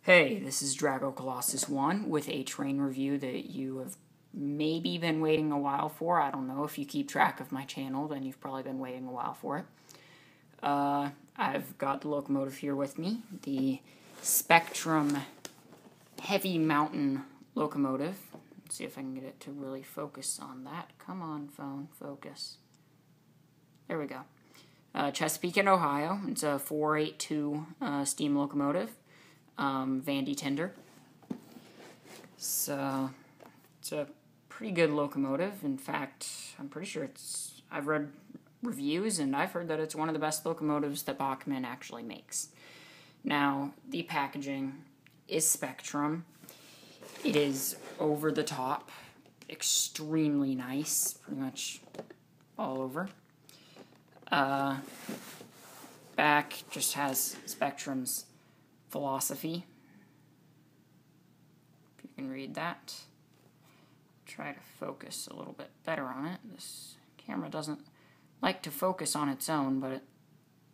Hey, this is Drago Colossus 1 with a train review that you have maybe been waiting a while for. I don't know. If you keep track of my channel, then you've probably been waiting a while for it. I've got the locomotive here with me, the Spectrum Heavy Mountain locomotive. Let's see if I can get it to really focus on that. Come on, phone, focus. There we go. Chesapeake and Ohio. It's a 482 steam locomotive. Vandy tender. So it's a pretty good locomotive. In fact, I'm pretty sure I've read reviews and I've heard that it's one of the best locomotives that Bachmann actually makes. Now, the packaging is Spectrum. It is over the top, extremely nice, pretty much all over. Back just has Spectrum's philosophy. If you can read that. Try to focus a little bit better on it. This camera doesn't like to focus on its own, but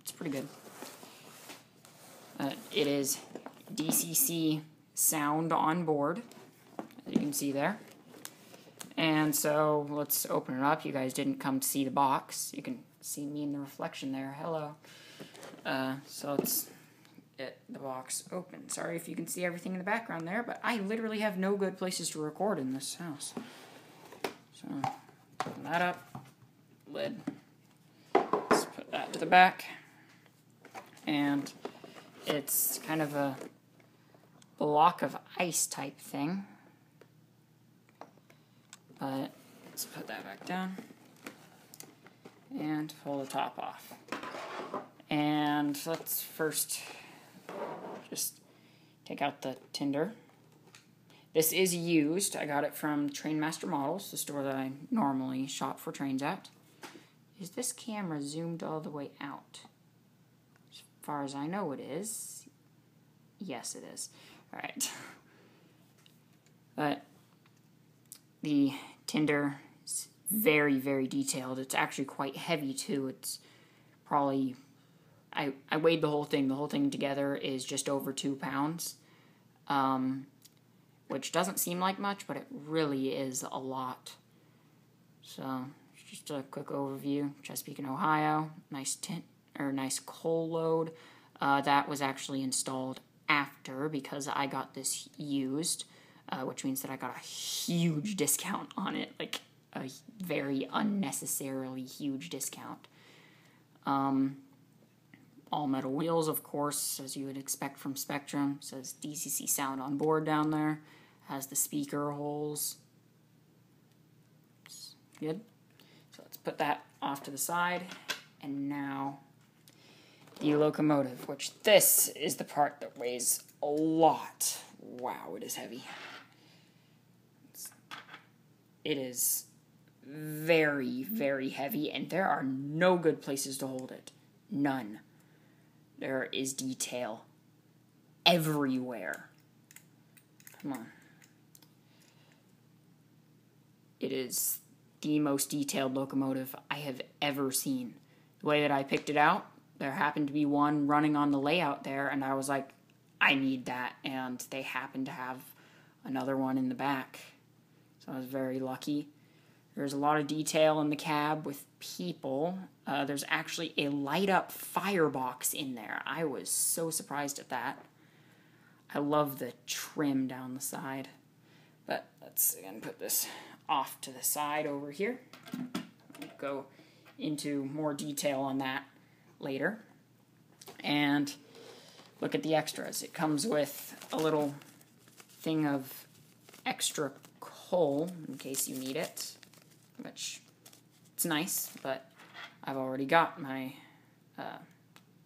it's pretty good. It is DCC sound on board, as you can see there. And so let's open it up. You guys didn't come to see the box. You can see me in the reflection there. Hello. So let's get the box open. Sorry if you can see everything in the background there, but I literally have no good places to record in this house. So, open that up. Lid. Let's put that to the back. And it's kind of a block of ice type thing. But let's put that back down. And pull the top off. And let's first just take out the tinder. This is used. I got it from TrainMaster Models, the store that I normally shop for trains at. Is this camera zoomed all the way out? As far as I know it is. Yes, it is. Alright. But the tinder is very, very detailed. It's actually quite heavy too. It's probably... I weighed the whole thing. The whole thing together is just over 2 pounds, which doesn't seem like much, but it really is a lot. So, just a quick overview. Chesapeake and Ohio, nice coal load. That was actually installed after because I got this used, which means that I got a huge discount on it, like a very unnecessarily huge discount. All metal wheels, of course, as you would expect from Spectrum. It says DCC sound on board down there. Has the speaker holes. It's good. So let's put that off to the side. And now the locomotive, which this is the part that weighs a lot. Wow, it is heavy. It is very, very heavy, and there are no good places to hold it. None. There is detail everywhere. Come on. It is the most detailed locomotive I have ever seen. The way that I picked it out, there happened to be one running on the layout there, and I was like, I need that, and they happened to have another one in the back. So I was very lucky. There's a lot of detail in the cab with people. There's actually a light-up firebox in there. I was so surprised at that. I love the trim down the side. But let's, again, put this off to the side over here. We'll go into more detail on that later. And look at the extras. It comes with a little thing of extra coal in case you need it. Which, it's nice, but I've already got my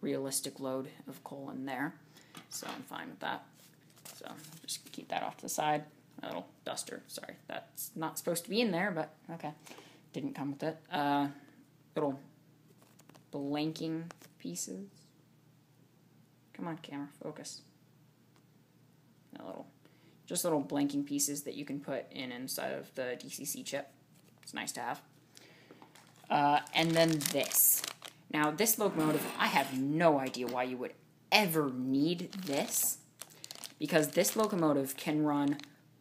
realistic load of coal in there, so I'm fine with that. So, just keep that off to the side. A little duster, sorry, that's not supposed to be in there, but okay. Didn't come with it. Little blanking pieces. Come on, camera, focus. Just little blanking pieces that you can put inside of the DCC chip. It's nice to have. And then this. Now, this locomotive, I have no idea why you would ever need this. because this locomotive can run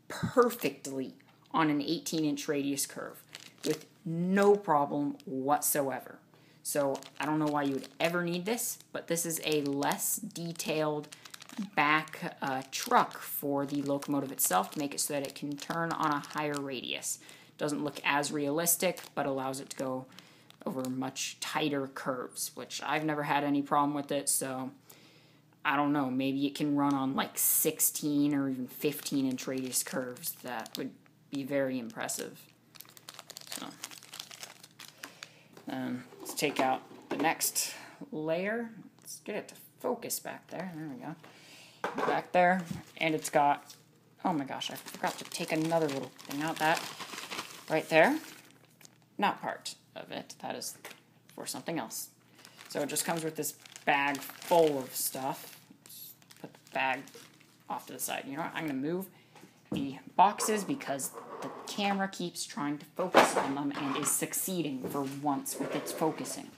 perfectly on an 18-inch radius curve with no problem whatsoever. So I don't know why you would ever need this, but this is a less detailed back truck for the locomotive itself to make it so that it can turn on a higher radius. Doesn't look as realistic, but allows it to go over much tighter curves, which I've never had any problem with it, so I don't know, maybe it can run on like 16 or even 15-inch radius curves. That would be very impressive. So, let's take out the next layer. Let's get it to focus back there. There we go. Back there. And it's got, oh my gosh, I forgot to take another little thing out. That right there. Not part of it. That is for something else. So it just comes with this bag full of stuff. Just put the bag off to the side. You know what? I'm going to move the boxes because the camera keeps trying to focus on them and is succeeding for once with its focusing.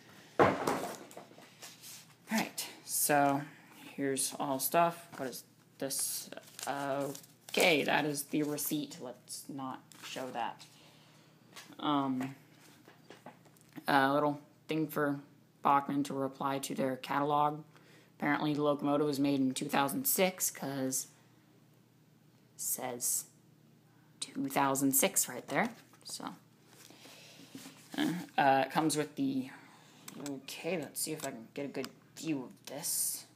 Alright, so here's all stuff. What is this? Okay, that is the receipt. Let's not show that. A little thing for Bachmann to reply to their catalog. Apparently the locomotive was made in 2006 because it says 2006 right there. So it comes with the, okay, let's see if I can get a good view of this.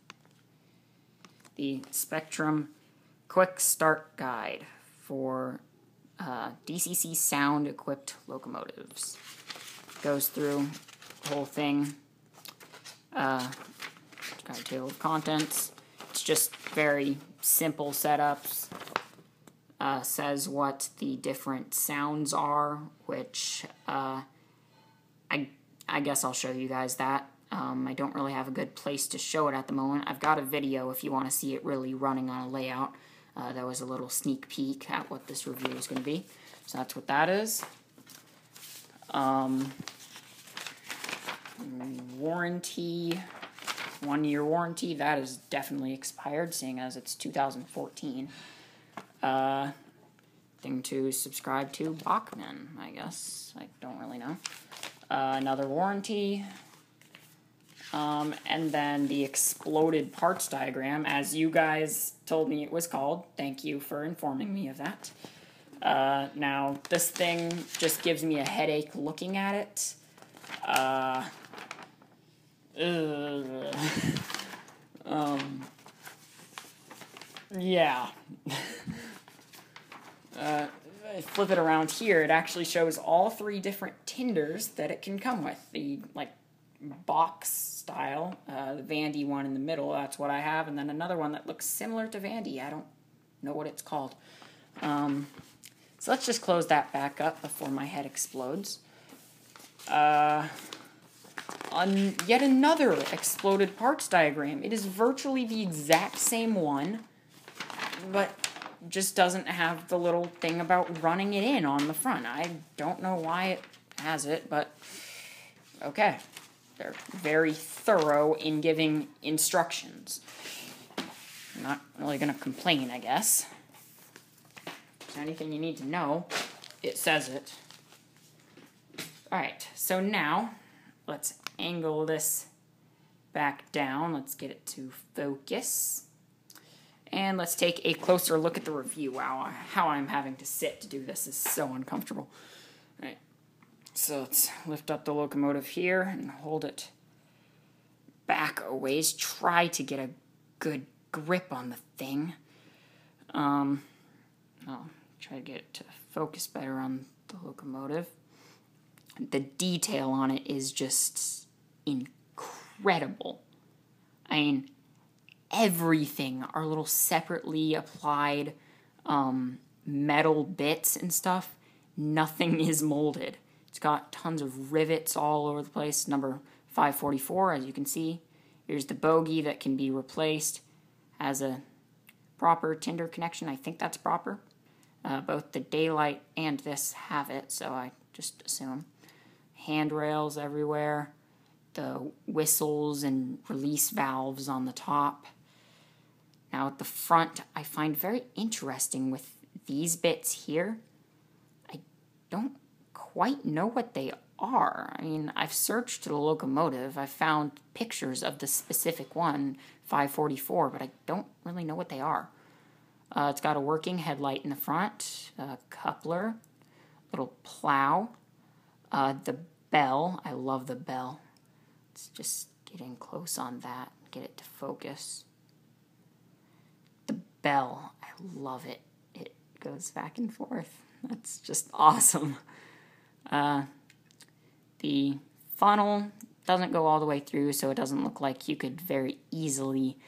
The Spectrum Quick Start Guide for DCC sound equipped locomotives. Goes through the whole thing. Got a table of contents. It's just very simple setups. Says what the different sounds are, which I guess I'll show you guys that. I don't really have a good place to show it at the moment. I've got a video if you want to see it really running on a layout. That was a little sneak peek at what this review is going to be. So that's what that is. Warranty, 1-year warranty, that is definitely expired, seeing as it's 2014. Thing to subscribe to Bachmann, I guess. I don't really know. Another warranty. And then the exploded parts diagram, as you guys told me it was called. Thank you for informing me of that. Now, this thing just gives me a headache looking at it. Yeah. I flip it around here, it actually shows all 3 different tinders that it can come with. The, like, box style, the Vandy one in the middle, that's what I have, and then another one that looks similar to Vandy. I don't know what it's called. So let's just close that back up before my head explodes. Yet another exploded parts diagram. It is virtually the exact same one, but just doesn't have the little thing about running it in on the front. I don't know why it has it, but okay. They're very thorough in giving instructions. I'm not really going to complain, I guess. If there's anything you need to know, it says it. Alright, so now let's angle this back down. Let's get it to focus. And let's take a closer look at the review. Wow, how I'm having to sit to do this is so uncomfortable. Alright, so let's lift up the locomotive here and hold it back a ways. Try to get a good grip on the thing. I'll try to get it to focus better on the locomotive. The detail on it is just incredible. I mean, everything are little separately applied metal bits and stuff. Nothing is molded. It's got tons of rivets all over the place. Number 544, as you can see. Here's the bogie that can be replaced. Has a proper tinder connection. I think that's proper. Both the daylight and this have it, so I just assume. Handrails everywhere. The whistles and release valves on the top. Now at the front, I find very interesting with these bits here. I don't quite know what they are. I mean, I've searched the locomotive. I've found pictures of the specific one, 544, but I don't really know what they are. It's got a working headlight in the front, a coupler, little plow, the bell. I love the bell. Let's just get in close on that, get it to focus. The bell, I love it. It goes back and forth. That's just awesome. The funnel doesn't go all the way through, so it doesn't look like you could very easily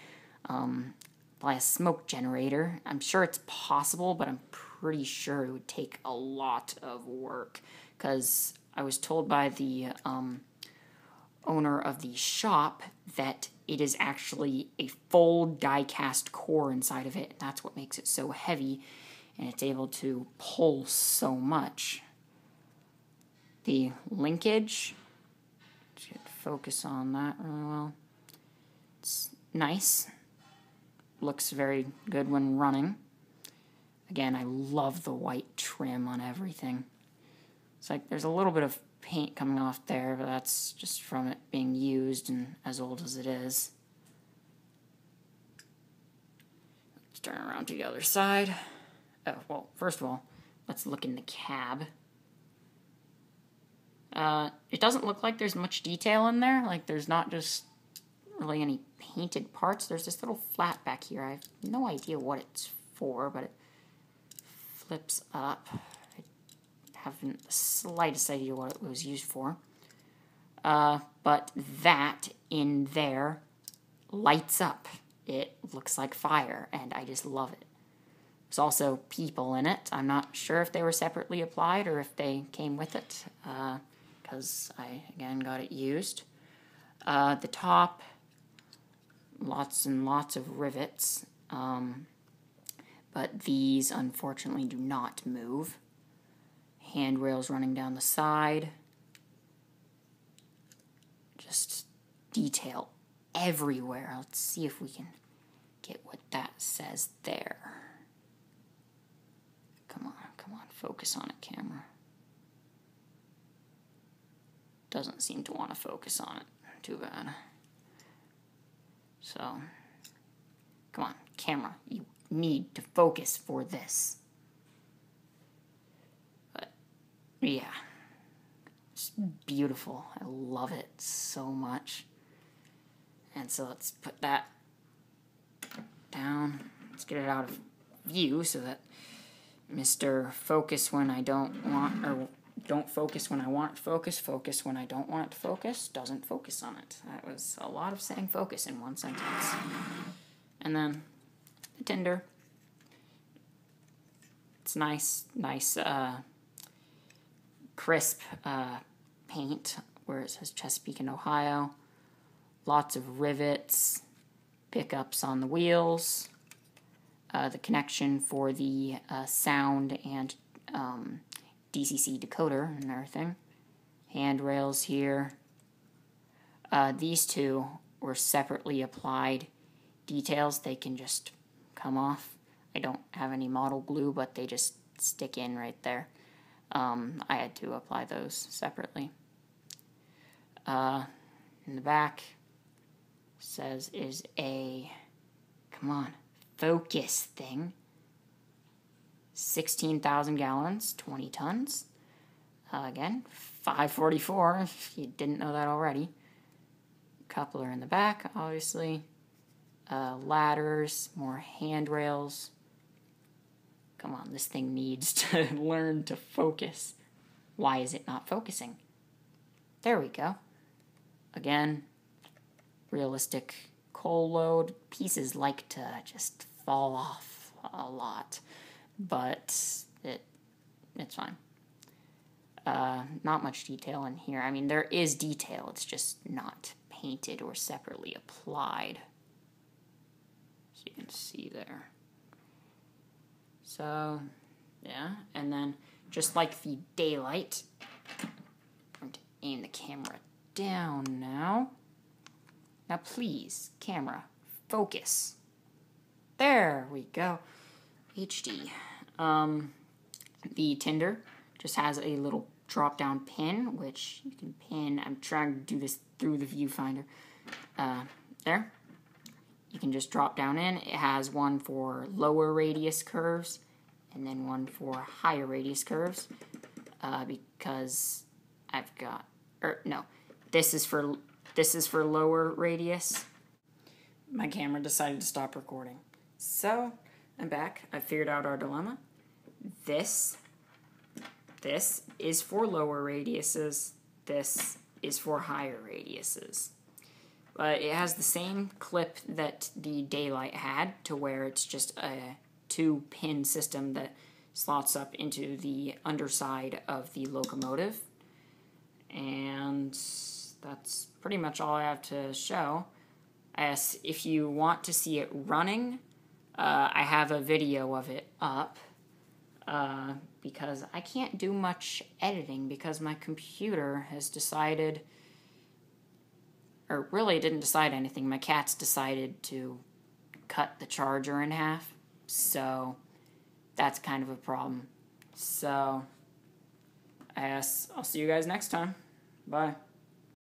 apply a smoke generator. I'm sure it's possible, but I'm pretty sure it would take a lot of work, because I was told by the owner of the shop that it is actually a full die-cast core inside of it. That's what makes it so heavy, and it's able to pull so much. The linkage, should focus on that really well. It's nice. Looks very good when running. Again, I love the white trim on everything. It's like there's a little bit of paint coming off there, but that's just from it being used and as old as it is. Let's turn around to the other side. Oh, well, first of all, let's look in the cab. It doesn't look like there's much detail in there. Like, there's not just really any painted parts. There's this little flap back here. I have no idea what it's for, but it flips up. I haven't the slightest idea what it was used for. But that in there lights up. It looks like fire, and I just love it. There's also people in it. I'm not sure if they were separately applied or if they came with it, because I, again, got it used. The top, lots and lots of rivets, but these, unfortunately, do not move. Handrails running down the side. Just detail everywhere. Let's see if we can get what that says there. Come on, focus on it, camera. Doesn't seem to want to focus on it. Too bad. So, come on, camera. You need to focus for this. But, yeah. It's beautiful. I love it so much. And so let's put that down. Let's get it out of view so that Mr. Focus when I don't want, or don't focus when I want it to focus, focus when I don't want it to focus, doesn't focus on it. That was a lot of saying focus in one sentence. And then the tinder. It's nice, crisp paint where it says Chesapeake and Ohio. Lots of rivets, pickups on the wheels, the connection for the sound and DCC decoder and everything. Handrails here. These two were separately applied details. They can just come off. I don't have any model glue, but they just stick in right there. I had to apply those separately. In the back says is a, come on, focus thing. 16,000 gallons, 20 tons. Again, 544, if you didn't know that already. Coupler in the back, obviously. Ladders, more handrails. Come on, this thing needs to learn to focus. Why is it not focusing? There we go. Again, realistic coal load. Pieces like to just fall off a lot, but it's fine. Not much detail in here. I mean, there is detail. It's just not painted or separately applied. So you can see there. So, yeah. And then, just like the daylight, I'm going to aim the camera down now. Now, please, camera, focus. There we go. HD. The Tinder just has a little drop-down pin, which you can pin. I'm trying to do this through the viewfinder. There. You can just drop down in. It has one for lower radius curves and then one for higher radius curves. Because I've got, this is for lower radius. My camera decided to stop recording. So, I'm back. I figured out our dilemma. This is for lower radiuses. This is for higher radiuses. But it has the same clip that the Daylight had, to where it's just a 2-pin system that slots up into the underside of the locomotive. And that's pretty much all I have to show. As if you want to see it running, I have a video of it up. Because I can't do much editing because my computer has decided, or really didn't decide anything. My cat's decided to cut the charger in half, so that's kind of a problem. So, I guess I'll see you guys next time. Bye.